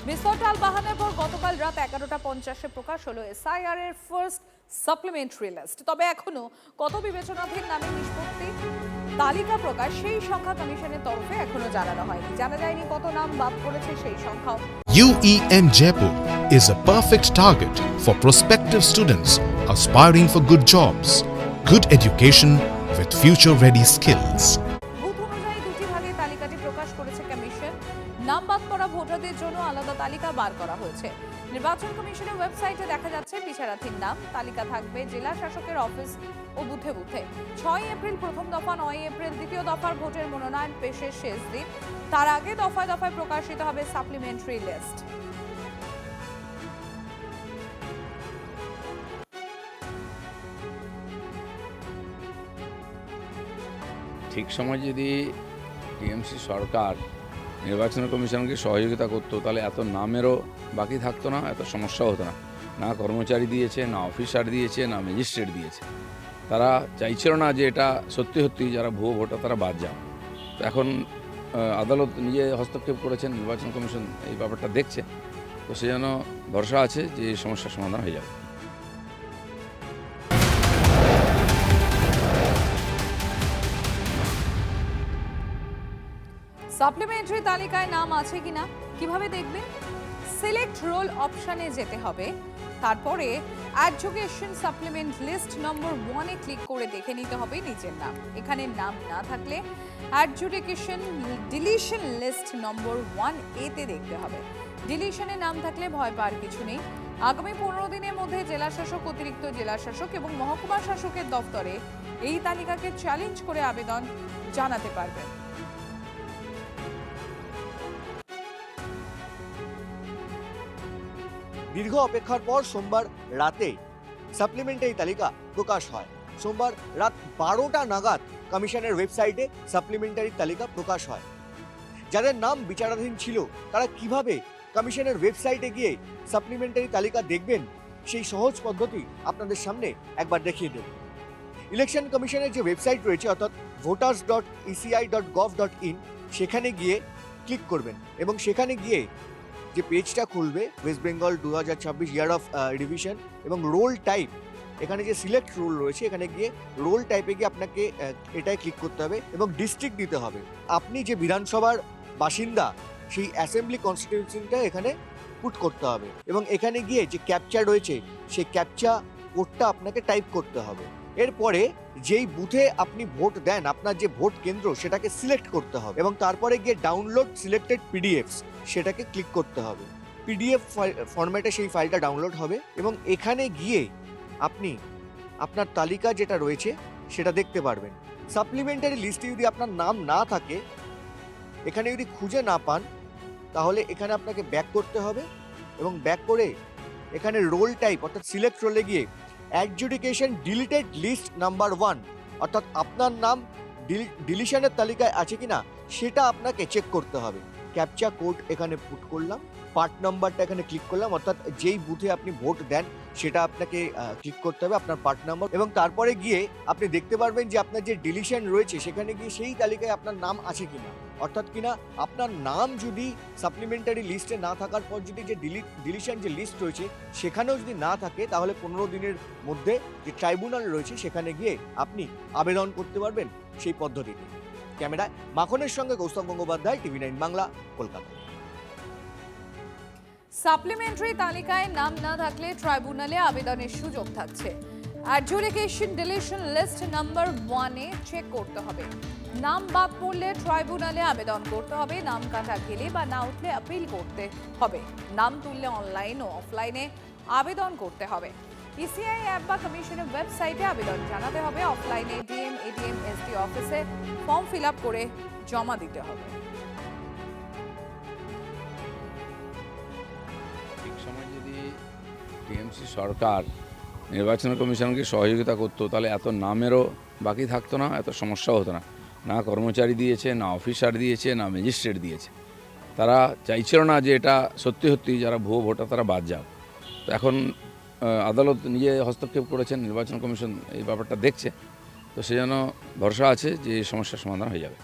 বিস্তর বাহানের পর গতকাল রাত 11:50 প্রকাশ হলো এসআইআর এর ফার্স্ট সাপ্লিমেন্টারি লিস্ট। তবে এখনো কত বিবেচনাধীন নামের নিষ্পত্তি তালিকা প্রকাশ সেই সংখ্যা কমিশনের তরফে এখনো জানানো হয়নি। জানা যায়নি কত নাম বাদ পড়েছে সেই সংখ্যাও। UEM Jaipur is a perfect target for prospective students aspiring for good jobs, good education with future-ready skills. Booth অনুযায়ী দুটি ভাগে তালিকাটি প্রকাশ করেছে কমিশন। নাম বাদ পড়া ভোটারদের জন্য আলাদা তালিকা বার করা হয়েছে। নির্বাচন কমিশনের ওয়েবসাইটে দেখা যাচ্ছে বিচারাধীন নাম তালিকা থাকবে জেলা শাসকের অফিস ও বুথে বুথে। 6 এপ্রিল প্রথম দফা, 9 এপ্রিল দ্বিতীয় দফার ভোটের মনোনয়ন পেশের শেষ দিন। তার আগে দফায় দফায় প্রকাশিত হবে সাপ্লিমেন্টারি লিস্ট। ঠিক সময় যদি টিএমসি সরকার নির্বাচন কমিশনকে সহযোগিতা করতো তাহলে এত নামেরও বাকি থাকতো না, এত সমস্যাও হতো না। না কর্মচারী দিয়েছে, না অফিসার দিয়েছে, না ম্যাজিস্ট্রেট দিয়েছে। তারা চাইছিল না যে এটা সত্যি সত্যি যারা ভুয়ো ভোটার তারা বাদ যান। তো এখন আদালত নিজে হস্তক্ষেপ করেছেন, নির্বাচন কমিশন এই ব্যাপারটা দেখছে। তো সেজন্য ভরসা আছে যে এই সমস্যার সমাধান হয়ে যাবে। সাপ্লিমেন্টারি তালিকায় নাম আছে কিনা কিভাবে দেখবেন? সিলেক্ট রোল অপশনে যেতে হবে, তারপরে এডুকেশন সাপ্লিমেন্ট লিস্ট নম্বর 1-এ ক্লিক করে দেখে নিতে হবে নিজের নাম। এখানে নাম না থাকলে এডুকেশন ডিলিশন লিস্ট নম্বর 1A-তে দেখতে হবে। ডিলিশনে নাম থাকলে ভয় পাওয়ার কিছু নেই। আগামী 15 দিনের মধ্যে জেলা শাসক, অতিরিক্ত জেলা শাসক এবং মহকুমা শাসকের দপ্তরে এই তালিকাকে চ্যালেঞ্জ করে আবেদন জানাতে পারবেন। দীর্ঘ অপেক্ষার পর সোমবার রাতে সাপ্লিমেন্টারি তালিকা প্রকাশ হয়। সোমবার রাত 12টা নাগাদ কমিশনের ওয়েবসাইটে সাপ্লিমেন্টারি তালিকা প্রকাশ হয়। যাদের নাম বিচারাধীন ছিল তারা কিভাবে কমিশনের ওয়েবসাইটে গিয়ে সাপ্লিমেন্টারি তালিকা দেখবেন সেই সহজ পদ্ধতি আপনাদের সামনে একবার দেখিয়ে দেব। ইলেকশন কমিশনের যে ওয়েবসাইট রয়েছে অর্থাৎ voters.eci.gov.in সেখানে গিয়ে ক্লিক করবেন এবং সেখানে গিয়ে যে পেজটা খুলবে West Bengal 2026 year of revision এবং রোল টাইপ, এখানে যে সিলেক্ট রোল রয়েছে এখানে গিয়ে রোল টাইপে গিয়ে আপনাকে এটাই ক্লিক করতে হবে এবং ডিস্ট্রিক্ট দিতে হবে। আপনি যে বিধানসভার বাসিন্দা সেই অ্যাসেম্বলি কনস্টিটিউশনটা এখানে পুট করতে হবে এবং এখানে গিয়ে যে ক্যাপচা রয়েছে সেই ক্যাপচা কোডটা আপনাকে টাইপ করতে হবে। এরপরে যেই বুথে আপনি ভোট দেন আপনার যে ভোট কেন্দ্র সেটাকে সিলেক্ট করতে হবে এবং তারপরে গিয়ে ডাউনলোড সিলেক্টেড পিডিএফস সেটাকে ক্লিক করতে হবে। পিডিএফ ফরম্যাটে সেই ফাইলটা ডাউনলোড হবে এবং এখানে গিয়ে আপনি আপনার তালিকা যেটা রয়েছে সেটা দেখতে পারবেন। সাপ্লিমেন্টারি লিস্টে যদি আপনার নাম না থাকে, এখানে যদি খুঁজে না পান, তাহলে এখানে আপনাকে ব্যাক করতে হবে এবং ব্যাক করে এখানে রোল টাইপ অর্থাৎ সিলেক্ট রোলে গিয়ে অ্যাডজুডিকেশন ডিলিটেড লিস্ট নাম্বার 1 অর্থাৎ আপনার নাম ডিলিশনের তালিকায় আছে কিনা সেটা আপনাকে চেক করতে হবে। ক্যাপচা কোড এখানে পুট করলাম, পার্ট নাম্বারটা এখানে ক্লিক করলাম অর্থাৎ যেই বুথে আপনি ভোট দেন সেটা আপনাকে ক্লিক করতে হবে আপনার পার্ট নাম্বার এবং তারপরে গিয়ে আপনি দেখতে পারবেন যে আপনার যে ডিলিশন রয়েছে সেখানে গিয়ে সেই তালিকায় আপনার নাম আছে কিনা, অর্থাৎ কিনা আপনার নাম যদি সাপ্লিমেন্টারি লিস্টে না থাকার পর যদি যে ডিলিশন যে লিস্ট রয়েছে সেখানেও যদি না থাকে তাহলে 15 দিনের মধ্যে যে ট্রাইব্যুনাল রয়েছে সেখানে গিয়ে আপনি আবেদন করতে পারবেন সেই পদ্ধতিতে। ক্যামেরায় মাখনের সঙ্গে গৌতম গঙ্গোপাধ্যায়, টিভি 9 বাংলা, কলকাতা। সাপ্লিমেন্টারি তালিকায় নাম না থাকলে ট্রাইব্যুনালে আবেদনের সুযোগ থাকছে। এডুকেশন ডিলিশন লিস্ট নাম্বার 1-এ চেক করতে হবে। নাম বাদ পড়লে ট্রাইব্যুনালে আবেদন করতে হবে। নাম কাটা গেলে বা না উঠলে আপিল করতে হবে। নাম তুললে অনলাইন ও অফলাইনে আবেদন করতে হবে। ইসিআই অ্যাপ বা কমিশনের ওয়েবসাইটে আবেদন জানাতে হবে। অফলাইনে ডিএম, এডিএম, এসডি অফিসে ফর্ম ফিল আপ করে জমা দিতে হবে। ঠিক সময় যদি টিএমসি সরকার নির্বাচন কমিশনকে সহযোগিতা করতো তাহলে এত নামেরও বাকি থাকতো না, এত সমস্যাও হতো না। না কর্মচারী দিয়েছে, না অফিসার দিয়েছে, না ম্যাজিস্ট্রেট দিয়েছে। তারা চাইছিল না যে এটা সত্যি সত্যি যারা ভুয়ো ভোটার তারা বাদ যান। তো এখন আদালত নিজে হস্তক্ষেপ করেছেন, নির্বাচন কমিশন এই ব্যাপারটা দেখছে। তো সেজন্য ভরসা আছে যে এই সমস্যার সমাধান হয়ে যাবে।